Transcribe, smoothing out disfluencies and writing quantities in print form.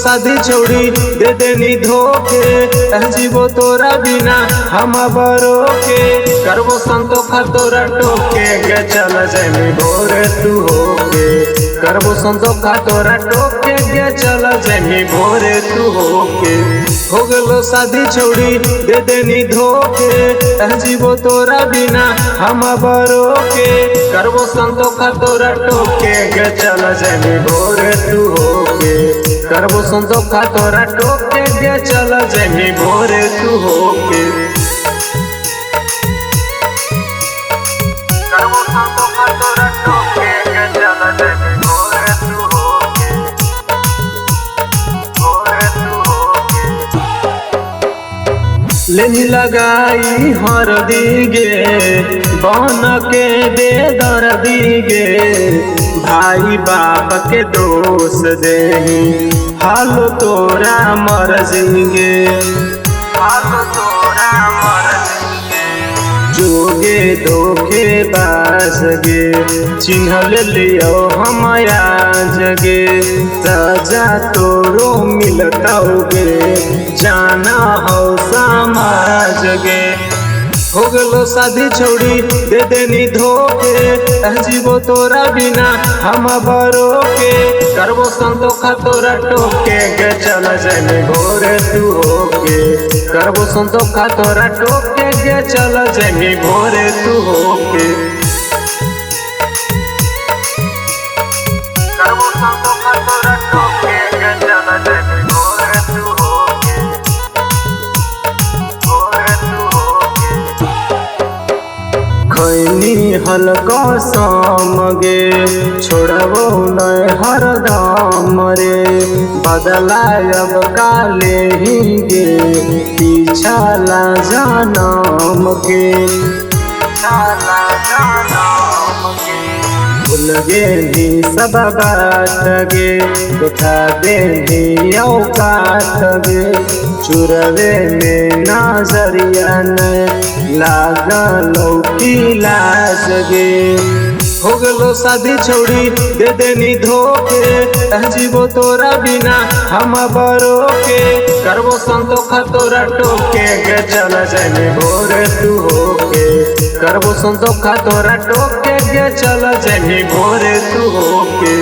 शादी छोड़ी दे देनी धोखे जीवो तोरा बिना हम बरो के करबो संतोखा तोरा टोके गे चल जामी भोरे तू होके करबो संतोखा तोरा टोके गे चल जामी भोरे तू होके हो गलो शादी छोड़ी दे देनी धोखे जीवो तोरा बिना हम बरो के करबो संतोखा तोरा टोके गे चल जामी भोरे तू होके करबो संतोखा तोरा टोके गे चल जामी भोरे तू होके करबो संतोखा तोरा टोके गे चल जामी भोरे तू होके भोरे तू होके लेनी लगाई हर दिगे बन के दे दर दिगे भाई बाप के दोष दे हालो तोरा मरजिगे हालो तोरा मरजिगे जोगे धोखे बाज गे चिन्ह ले लियो हम जगे सजा तोरो मिलताओगे जाना हो समाज गे हो गलो शादी छोड़ी दे देनी धोखे जीवो तोरा बिना हम बरो के करबो संतोखा तोरा टोके गे चल जामी भोरे तू होके करबो संतोखा तोरा टोके गे चल जामी भोरे तू होके करबो संतोखा तोरा टोके गे चल जामी भोरे तू होके भोरे तू होके खैनी हल्का समगे छोड़बो नहीं हरदम रे बदला अब काले ही गे पीछा ला जनम के भूल गे सब बात गे उठा दे औकात गे चुरवे में नजरिया लागल की लाज गे हो गलो शादी छोड़ी दे देनी धोखे जीवो तोरा बिना हम बरो के करबो संतोखा तोरा टोके गे चल जामी भोरे तू होके करबो संतोखा तोरा टोके गे चल जामी भोरे तू होके